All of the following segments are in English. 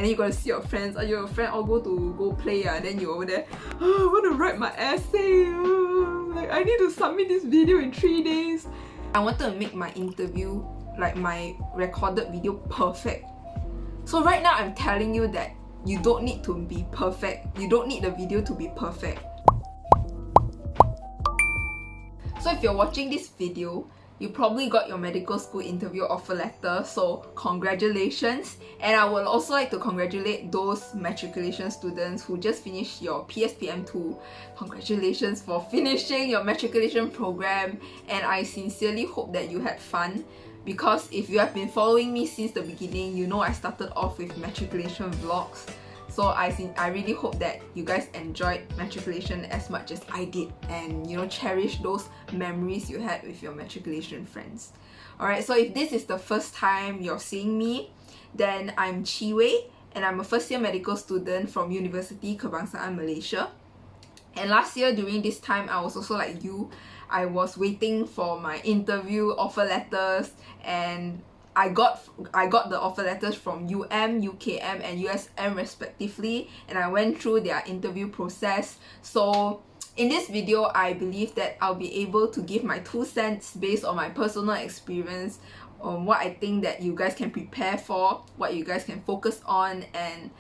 then you're gonna see your friends, or your friend all go play, then you're over there, oh, I want to write my essay, like I need to submit this video in 3 days. I wanted to make my interview, like my recorded video, perfect. So right now I'm telling you that you don't need to be perfect. You don't need the video to be perfect. So if you're watching this video, you probably got your medical school interview offer letter, so congratulations. And I would also like to congratulate those matriculation students who just finished your PSPM2. Congratulations for finishing your matriculation program, and I sincerely hope that you had fun, because if you have been following me since the beginning, you know I started off with matriculation vlogs. So I really hope that you guys enjoyed matriculation as much as I did, and you know, cherish those memories you had with your matriculation friends. Alright, so if this is the first time you're seeing me, then I'm Chi Wei, and I'm a first year medical student from University Kebangsaan Malaysia. And last year during this time, I was also like you. I was waiting for my interview offer letters, and I got the offer letters from UM, UKM and USM respectively, and I went through their interview process. So in this video, I believe that I'll be able to give my 2 cents based on my personal experience on what I think that you guys can prepare for, what you guys can focus on. And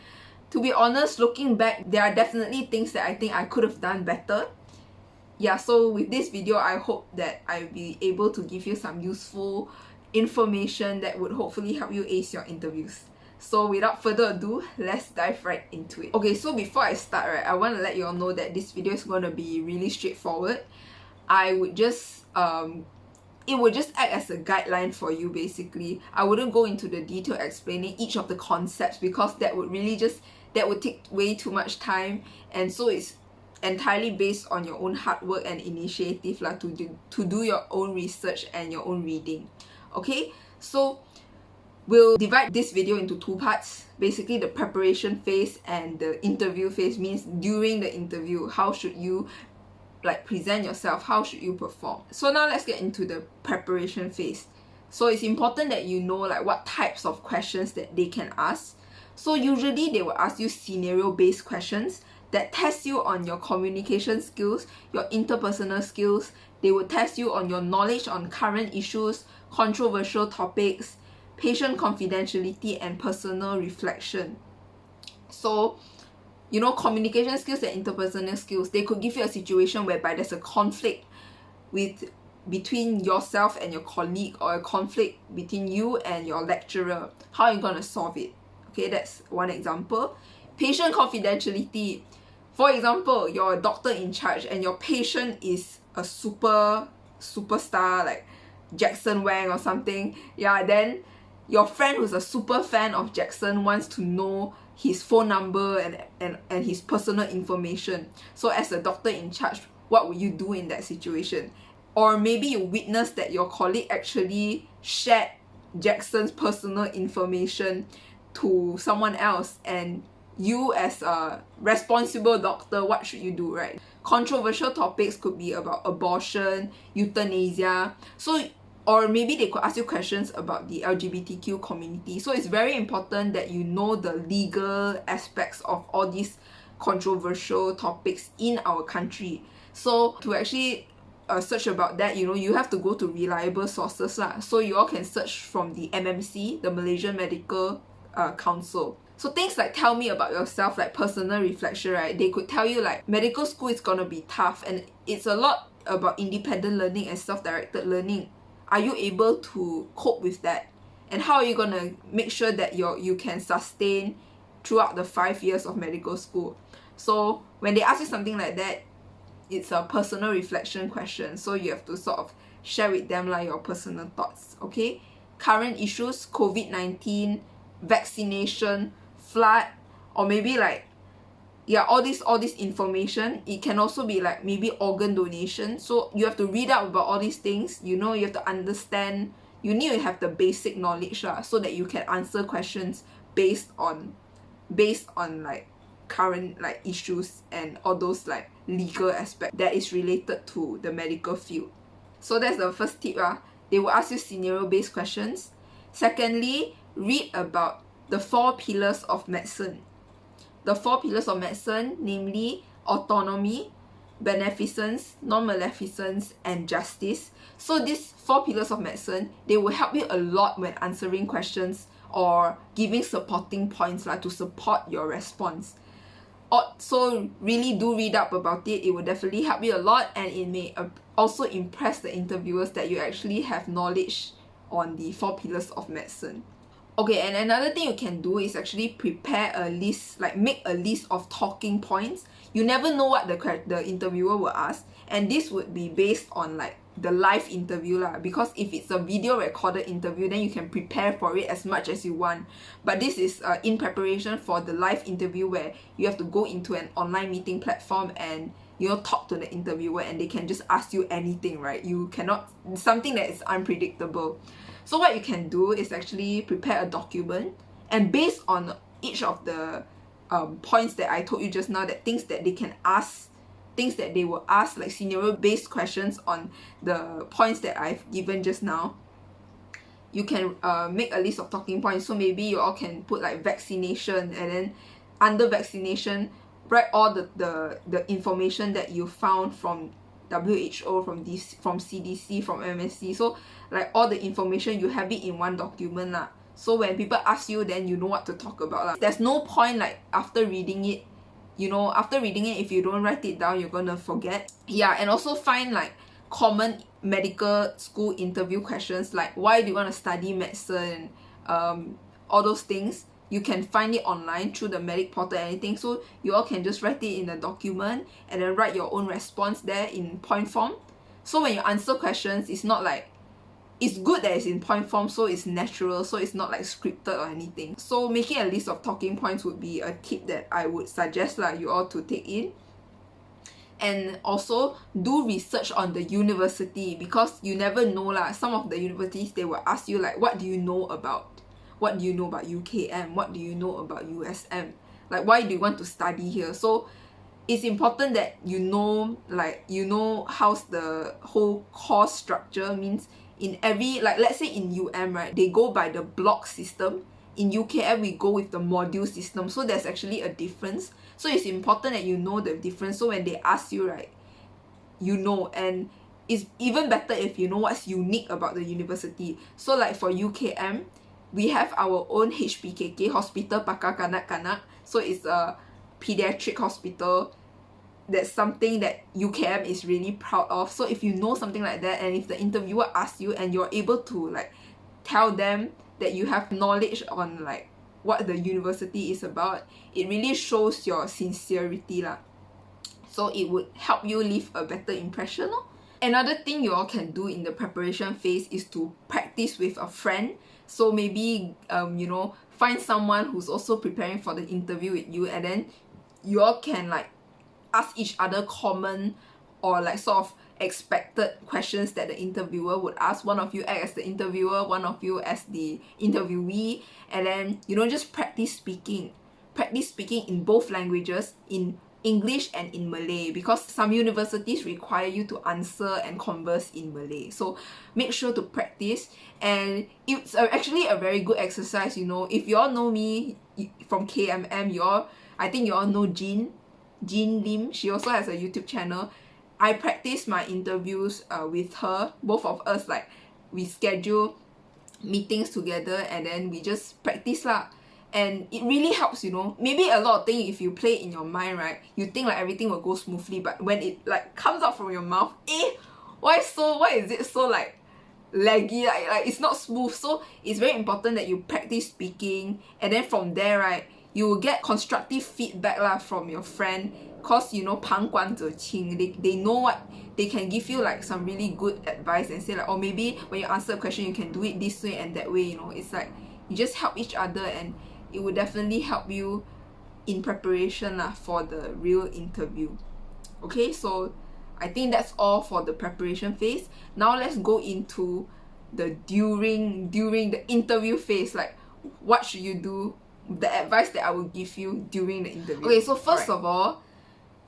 to be honest, looking back, there are definitely things that I think I could have done better. Yeah, so with this video, I hope that I'll be able to give you some useful information that would hopefully help you ace your interviews. So without further ado, let's dive right into it. Okay, so before I start, right, I want to let you all know that this video is going to be really straightforward. I would just it would just act as a guideline for you basically. I wouldn't go into the detail explaining each of the concepts, because that would take way too much time, and so it's entirely based on your own hard work and initiative to do your own research and your own reading. Okay, so we'll divide this video into 2 parts. Basically, the preparation phase and the interview phase, means during the interview, how should you like present yourself, how should you perform. So now let's get into the preparation phase. So it's important that you know like what types of questions that they can ask. So usually they will ask you scenario based questions that test you on your communication skills, your interpersonal skills. They will test you on your knowledge on current issues, controversial topics, patient confidentiality, and personal reflection. So, you know, communication skills and interpersonal skills, they could give you a situation whereby there's a conflict between yourself and your colleague, or a conflict between you and your lecturer. How are you going to solve it? Okay, that's one example. Patient confidentiality. For example, you're a doctor in charge and your patient is a superstar like Jackson Wang or something. Yeah, then your friend who's a super fan of Jackson wants to know his phone number and his personal information. So as a doctor in charge, what would you do in that situation? Or maybe you witnessed that your colleague actually shared Jackson's personal information to someone else, and you as a responsible doctor, what should you do, right? Controversial topics could be about abortion, euthanasia. So, or maybe they could ask you questions about the LGBTQ community. So it's very important that you know the legal aspects of all these controversial topics in our country. So to actually search about that, you know, you have to go to reliable sources lah. So you all can search from the MMC, the Malaysian Medical Council. So things like tell me about yourself, like personal reflection, right? They could tell you like medical school is gonna be tough, and it's a lot about independent learning and self-directed learning. Are you able to cope with that? And how are you gonna make sure that you can sustain throughout the 5 years of medical school? So when they ask you something like that, it's a personal reflection question. So you have to sort of share with them like your personal thoughts. Okay, current issues, COVID-19, vaccination, flood, or maybe like, yeah, all this information. It can also be like maybe organ donation. So you have to read up about all these things. You know, you have to understand. You need to have the basic knowledge lah, so that you can answer questions based on like current like issues and all those like legal aspect that is related to the medical field. So that's the first tip lah. They will ask you scenario based questions. Secondly, read about the 4 pillars of medicine. The 4 pillars of medicine, namely autonomy, beneficence, non-maleficence, and justice. So these 4 pillars of medicine, they will help you a lot when answering questions or giving supporting points to support your response. So really do read up about it. It will definitely help you a lot, and it may also impress the interviewers that you actually have knowledge on the 4 pillars of medicine. Okay, and another thing you can do is actually prepare a list, make a list of talking points. You never know what the interviewer will ask, and this would be based on the live interview lah. Because if it's a video recorded interview, then you can prepare for it as much as you want. But this is in preparation for the live interview, where you have to go into an online meeting platform and talk to the interviewer, and they can just ask you anything, right? You cannot, something that is unpredictable. So what you can do is actually prepare a document, and based on each of the points that I told you just now, that things that they can ask, things that they will ask, like scenario based questions on the points that I've given just now, you can make a list of talking points. So maybe you all can put vaccination, and then under vaccination write all the information that you found from WHO, from CDC, from MSC. So all the information, you have it in one document lah. So when people ask you, then you know what to talk about lah. There's no point after reading it, if you don't write it down, you're gonna forget. Yeah, and also find common medical school interview questions, like why do you want to study medicine, all those things. You can find it online through the MedicPortal, anything. So you all can just write it in a document and then write your own response there in point form. So when you answer questions, it's not it's good that it's in point form, so it's natural, so it's not scripted or anything. So making a list of talking points would be a tip that I would suggest you all to take in. And also do research on the university, because you never know some of the universities, they will ask you what do you know about UKM, what do you know about USM, why do you want to study here. So it's important that you know how's the whole course structure. Means in every, let's say in UM, right, they go by the block system. In UKM, we go with the module system. So there's actually a difference. So it's important that you know the difference. So when they ask you, right, you know. And it's even better if you know what's unique about the university. So for UKM, we have our own HPKK, Hospital Pakar Kanak-Kanak. So it's a pediatric hospital. That's something that UKM is really proud of. So if you know something like that, and if the interviewer asks you and you're able to tell them that you have knowledge on what the university is about, it really shows your sincerity lah. So it would help you leave a better impression lor. Another thing you all can do in the preparation phase is to practice with a friend. So maybe find someone who's also preparing for the interview with you, and then you all can ask each other common or sort of expected questions that the interviewer would ask. One of you act as the interviewer, one of you as the interviewee, and then just practice speaking in both languages, in English and in Malay, because some universities require you to answer and converse in Malay. So make sure to practice, and it's actually a very good exercise. If you all know me from KMM, I think you all know Jean Lim. She also has a YouTube channel. I practice my interviews with her. Both of us, we schedule meetings together, and then we just practice lah. And it really helps, Maybe a lot of things, if you play in your mind, right, you think everything will go smoothly, but when it comes out from your mouth, why is it so laggy, it's not smooth. So it's very important that you practice speaking, and then from there, right, you will get constructive feedback lah from your friend, cause 旁观者清, they know what, they can give you some really good advice and say oh, maybe when you answer a question you can do it this way and that way. It's you just help each other, and it will definitely help you in preparation for the real interview. Okay, so I think that's all for the preparation phase. Now let's go into the during the interview phase. What should you do, the advice that I will give you during the interview. Okay, so first of all,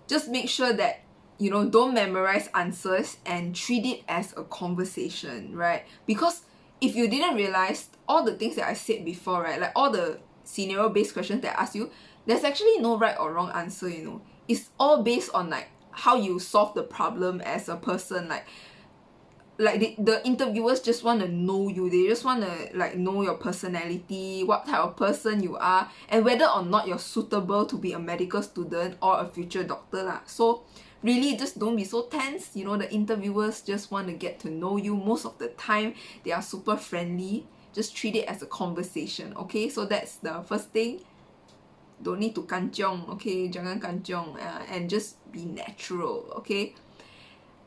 just make sure that don't memorize answers and treat it as a conversation, right? Because if you didn't realize all the things that I said before, right, all the scenario-based questions that ask you, there's actually no right or wrong answer, you know. It's all based on like how you solve the problem as a person. Like the interviewers just want to know you. They just want to like know your personality, what type of person you are, and whether or not you're suitable to be a medical student or a future doctor lah. So really just don't be so tense. You know, the interviewers just want to get to know you. Most of the time they are super friendly. Just treat it as a conversation, okay? So that's the first thing. Don't need to kanchiong, okay? Jangan kanchiong, and just be natural, okay?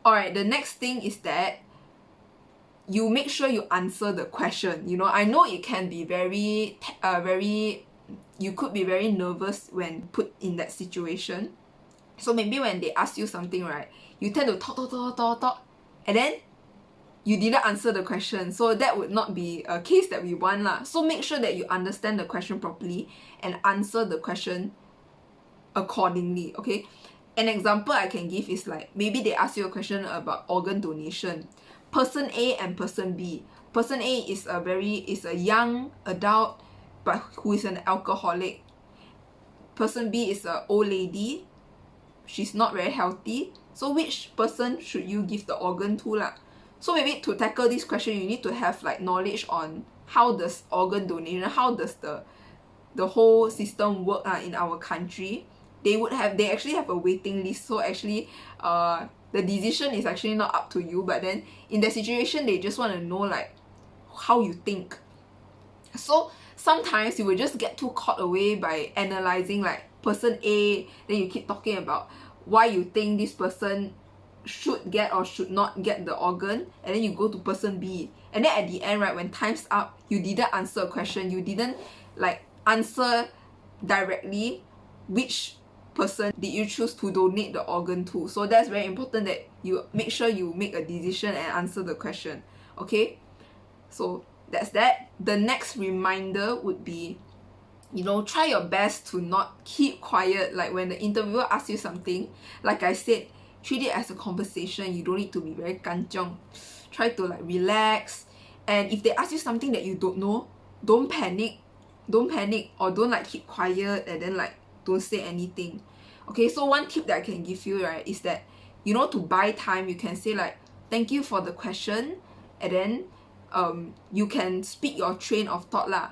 Alright, the next thing is that you make sure you answer the question. You know, I know it can be you could be very nervous when put in that situation. So maybe when they ask you something, right, you tend to talk, and then you didn't answer the question. So that would not be a case that we want lah. So make sure that you understand the question properly and answer the question accordingly, okay? An example I can give is like, maybe they ask you a question about organ donation. Person A and person B. Person A is a young adult but who is an alcoholic. Person B is an old lady. She's not very healthy. So which person should you give the organ to lah? So maybe to tackle this question, you need to have like knowledge on how does organ donation, how does the whole system work in our country. They actually have a waiting list. So actually the decision is actually not up to you, but then in that situation they just want to know like how you think. So sometimes you will just get too caught away by analyzing like person A, then you keep talking about why you think this person should get or should not get the organ, and then you go to person B, and then at the end, right, when time's up, you didn't answer a question, you didn't like answer directly which person did you choose to donate the organ to. So that's very important that you make sure you make a decision and answer the question, okay? So that's that. The next reminder would be, you know, try your best to not keep quiet. Like when the interviewer asks you something, like I said, treat it as a conversation. You don't need to be very kanchiong. Try to like relax. And if they ask you something that you don't know, don't panic, or don't like keep quiet and then like don't say anything, okay? So one tip that I can give you, right, is that, you know, to buy time, you can say like, thank you for the question, and then you can speak your train of thought lah.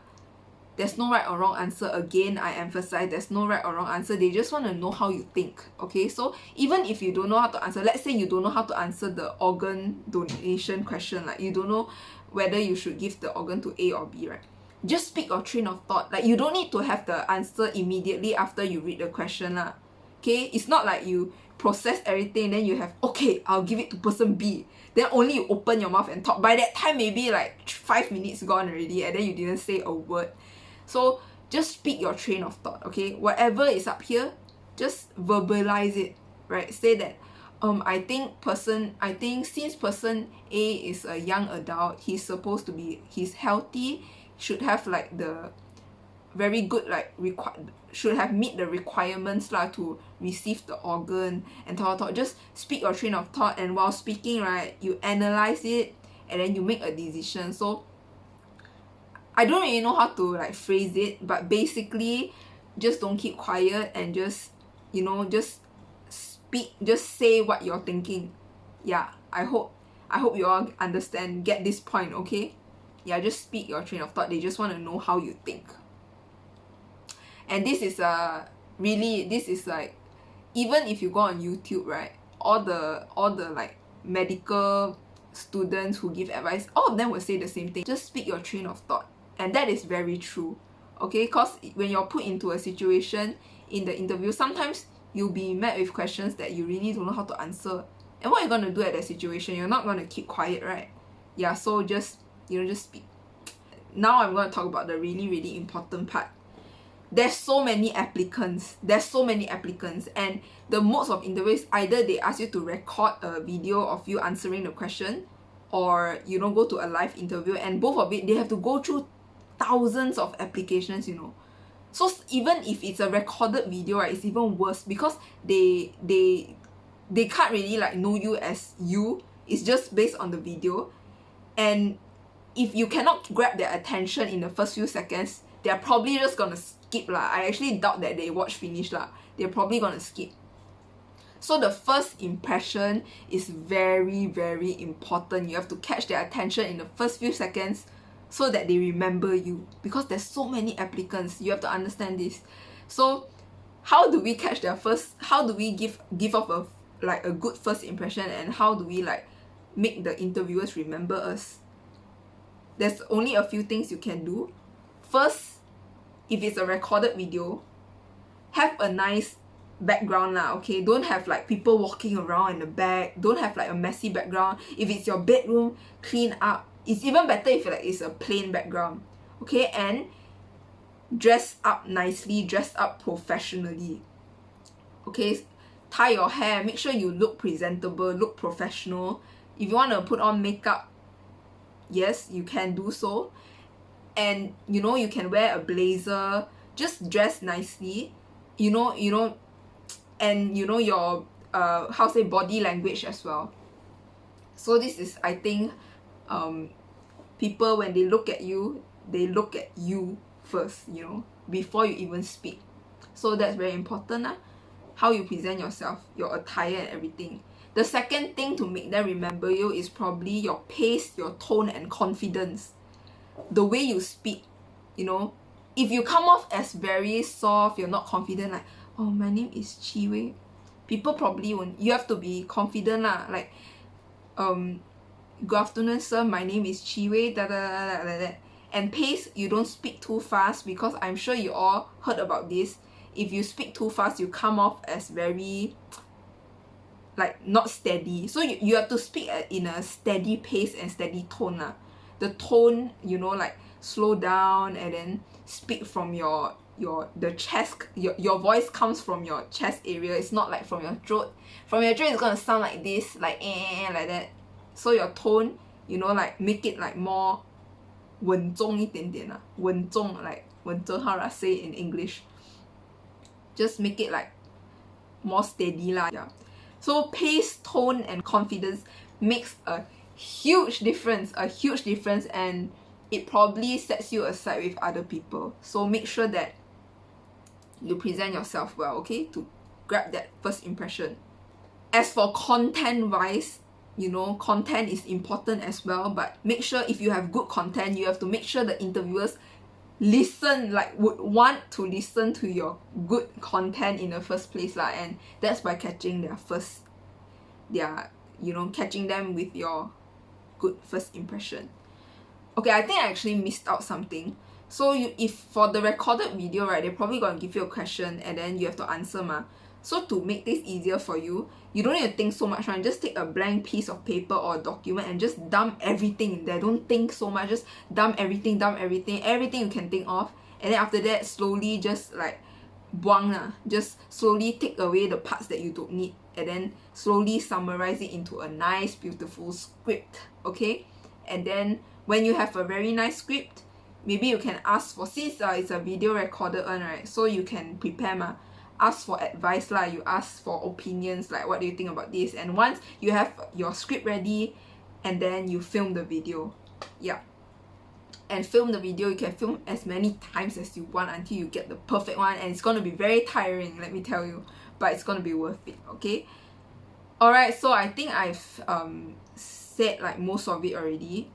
There's no right or wrong answer. Again, I emphasize, there's no right or wrong answer. They just want to know how you think, okay? So even if you don't know how to answer, let's say you don't know how to answer the organ donation question, like you don't know whether you should give the organ to A or B, right? Just speak your train of thought. Like you don't need to have the answer immediately after you read the question lah, okay? It's not like you process everything, then you have, okay, I'll give it to person B, then only you open your mouth and talk. By that time, maybe like 5 minutes gone already, and then you didn't say a word. So just speak your train of thought, okay? Whatever is up here, just verbalize it, right? Say that, I think since person A is a young adult, he's healthy, should have like the very good like should have meet the requirements lah to receive the organ and talk. Just speak your train of thought, and while speaking, right, you analyze it and then you make a decision. So I don't really know how to like phrase it, but basically just don't keep quiet and just, you know, just speak, just say what you're thinking. Yeah, I hope you all understand, get this point, okay? Yeah, just speak your train of thought. They just want to know how you think. And this is like, even if you go on YouTube, right, all the like medical students who give advice, all of them will say the same thing. Just speak your train of thought. And that is very true, okay? Because when you're put into a situation in the interview, sometimes you'll be met with questions that you really don't know how to answer. And what are you going to do at that situation? You're not going to keep quiet, right? Yeah, so just, you know, just speak. Now I'm going to talk about the really, really important part. There's so many applicants, and the modes of interviews, either they ask you to record a video of you answering the question, or, you know, go to a live interview, and both of it, they have to go through thousands of applications, you know. So even if it's a recorded video, right, it's even worse, because they can't really like know you as you. It's just based on the video, and if you cannot grab their attention in the first few seconds, they're probably just gonna skip lah. I actually doubt that they watch finish lah. They're probably gonna skip. So the first impression is very, very important. You have to catch their attention in the first few seconds so that they remember you, because there's so many applicants. You have to understand this. So how do we catch their first, how do we give off a good first impression, and how do we like make the interviewers remember us? There's only a few things you can do. First, if it's a recorded video, have a nice background lah, okay? Don't have like people walking around in the back. Don't have like a messy background. If it's your bedroom, clean up. It's even better if like it's a plain background, okay? And dress up nicely, dress up professionally, okay? Tie your hair, make sure you look presentable, look professional. If you want to put on makeup, yes, you can do so. And you know, you can wear a blazer, just dress nicely, you know, and you know your body language as well. So this is, I think, people, when they look at you first, you know, before you even speak. So that's very important, how you present yourself, your attire and everything. The second thing to make them remember you is probably your pace, your tone and confidence. The way you speak, you know. If you come off as very soft, you're not confident, like, oh, my name is Chi Wei, people probably won't. You have to be confident lah, like, good afternoon sir, my name is Chi Wei, da da da da, like that. And pace, you don't speak too fast, because I'm sure you all heard about this. If you speak too fast, you come off as very like not steady. So you have to speak in a steady pace and steady tone lah. The tone, you know, like slow down and then speak from the chest. Your voice comes from your chest area. It's not like from your throat. From your throat, it's gonna sound like this, like like that. So your tone, you know, like make it like more 稳重一点点啦，稳重 like 稳重 how I say it in English. Just make it like more steady lah. Yeah. So pace, tone, and confidence makes a huge difference, and it probably sets you aside with other people. So make sure that you present yourself well, okay, to grab that first impression. As for content wise, you know, content is important as well, but make sure if you have good content, you have to make sure the interviewers listen, like would want to listen to your good content in the first place lah, and that's by catching catching them with your good first impression. Okay, I think I actually missed out something. So if for the recorded video, right, they're probably gonna give you a question and then you have to answer ma. So to make this easier for you, you don't need to think so much, right? Just take a blank piece of paper or a document and just dump everything in there. Don't think so much, just dump everything you can think of. And then after that, slowly just like buang lah. Just slowly take away the parts that you don't need, and then slowly summarize it into a nice, beautiful script, okay? And then when you have a very nice script, maybe you can ask for, since it's a video recorded one, right? So you can prepare ma. Ask for advice lah, you ask for opinions, like what do you think about this? And once you have your script ready, and then you film the video. Yeah. And film the video, you can film as many times as you want until you get the perfect one, and it's gonna be very tiring, let me tell you, but it's gonna be worth it, okay? Alright, so I think I've said like most of it already.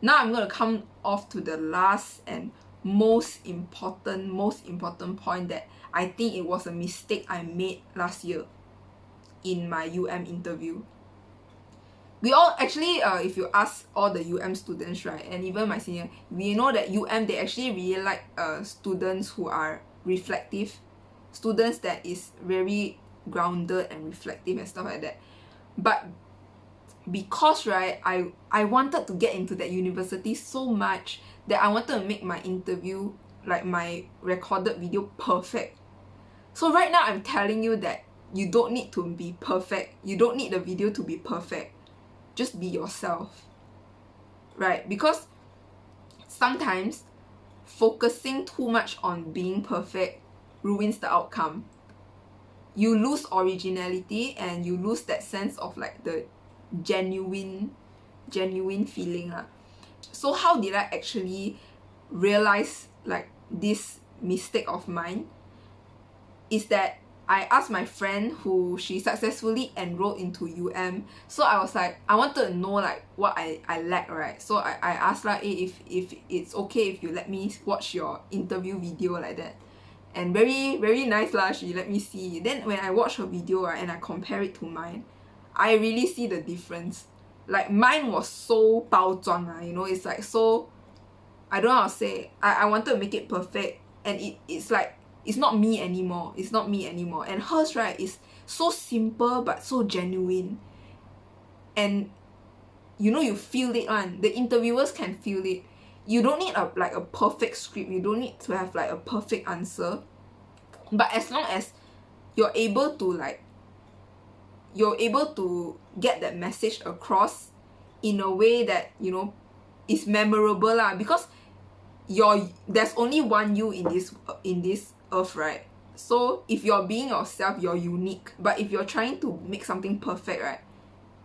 Now I'm gonna come off to the last and most important point that I think it was a mistake I made last year in my UM interview. We all actually, if you ask all the UM students, right, and even my senior, we know that UM, they actually really like students who are reflective, students that is very grounded and reflective and stuff like that. But because, right, I wanted to get into that university so much that I wanted to make my interview, like my recorded video, perfect. So right now I'm telling you that you don't need to be perfect. You don't need the video to be perfect. Just be yourself, right? Because sometimes focusing too much on being perfect ruins the outcome. You lose originality and you lose that sense of like the genuine feeling lah. So how did I actually realize like this mistake of mine is that I asked my friend who she successfully enrolled into UM. So I was like, I wanted to know like what I lack, right? So I asked like, hey, if it's okay if you let me watch your interview video like that. And very, very nice lah, she let me see. Then when I watch her video, right, and I compare it to mine, I really see the difference. Like mine was so 包装 lah, you know, it's like so, I don't know how to say. I wanted to make it perfect, and it's like, it's not me anymore. It's not me anymore. And hers, right, is so simple but so genuine. And you know, you feel it one. The interviewers can feel it. You don't need a perfect script. You don't need to have like a perfect answer. But as long as you're able to get that message across in a way that, you know, is memorable lah. Because there's only one you in this earth, right? So if you're being yourself, you're unique. But if you're trying to make something perfect, right,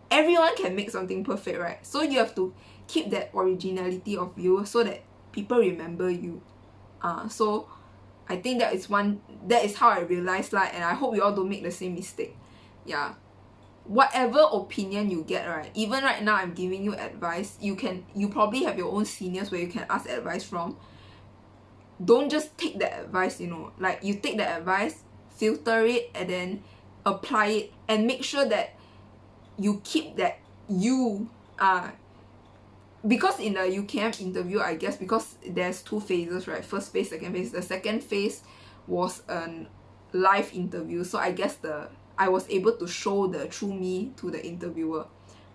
everyone can make something perfect, right? So you have to keep that originality of you so that people remember you. So I think that is how I realized lah, and I hope you all don't make the same mistake. Yeah, whatever opinion you get, right, even right now I'm giving you advice, you probably have your own seniors where you can ask advice from. Don't just take that advice, you know, like you take that advice, filter it, and then apply it, and make sure that you keep that you because in the UKM interview, I guess, because there's 2 phases, right? First phase, second phase. The second phase was a live interview, so I guess I was able to show the true me to the interviewer,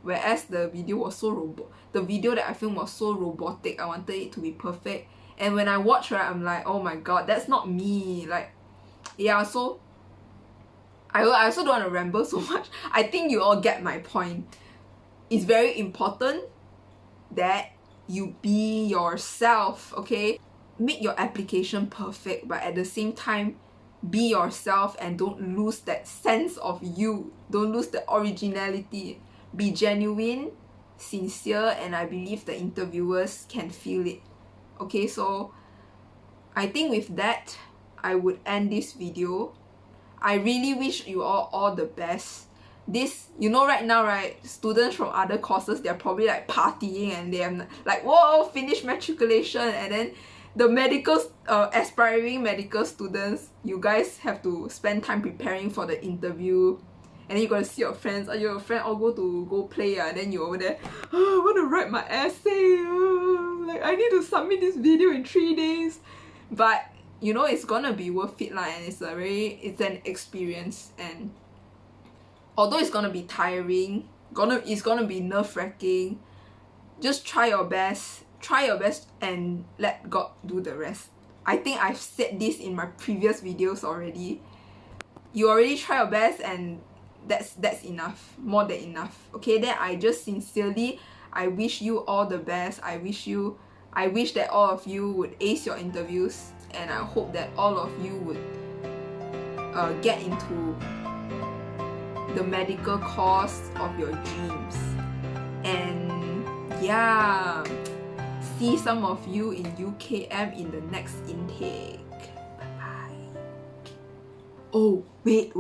whereas the video was the video that I filmed was so robotic. I wanted it to be perfect, and when I watch, right, I'm like, oh my god, that's not me. Like, yeah, so I also don't want to ramble so much. I think you all get my point. It's very important that you be yourself, okay? Make your application perfect, but at the same time, be yourself and don't lose that sense of you. Don't lose the originality. Be genuine, sincere, and I believe the interviewers can feel it. Okay, so I think with that, I would end this video. I really wish you all the best. This, you know, right now, right, students from other courses, they're probably like partying and they're like, whoa, finish matriculation, and then the aspiring medical students, you guys have to spend time preparing for the interview, and then you gotta see your friends, or your friend all go play, and then you're over there, oh, I want to write my essay, like I need to submit this video in 3 days. But you know, it's gonna be worth it lah, and it's an experience. And although it's gonna be tiring, it's gonna be nerve-wracking, just try your best and let God do the rest. I think I've said this in my previous videos already. You already try your best, and that's enough, more than enough. Okay, then I just sincerely, I wish you all the best. I wish that all of you would ace your interviews, and I hope that all of you would get into the medical course of your dreams. And yeah, see some of you in UKM in the next intake. Bye bye. Oh, wait,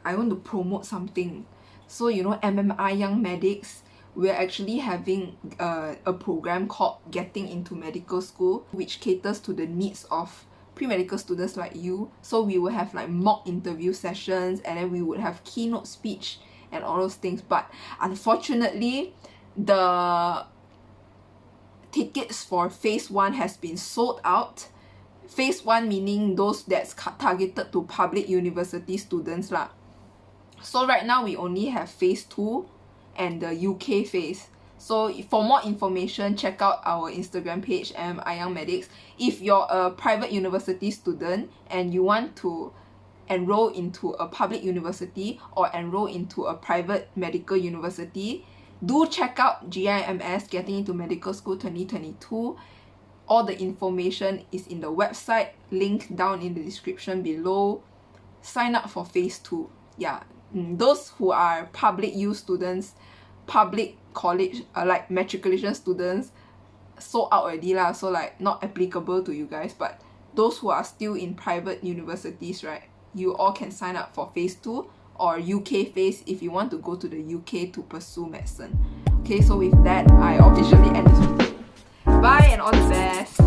I want to promote something. So you know, MMI Young Medics, we're actually having a program called Getting into Medical School, which caters to the needs of pre-medical students like you. So we will have like mock interview sessions, and then we would have keynote speech and all those things. But unfortunately, the tickets for phase 1 has been sold out. Phase 1 meaning those that's targeted to public university students lah. So right now we only have phase 2 and the UK phase. So for more information, check out our Instagram page, Young Medics. If you're a private university student and you want to enroll into a public university or enroll into a private medical university, do check out GIMS, Getting into Medical School 2022. All the information is in the website, linked down in the description below. Sign up for phase 2. Yeah, those who are public U students, public college, like matriculation students, sold out already lah, so like not applicable to you guys. But those who are still in private universities, right, you all can sign up for phase 2 or UK phase if you want to go to the UK to pursue medicine. Okay, so with that, I officially end this video. Bye and all the best.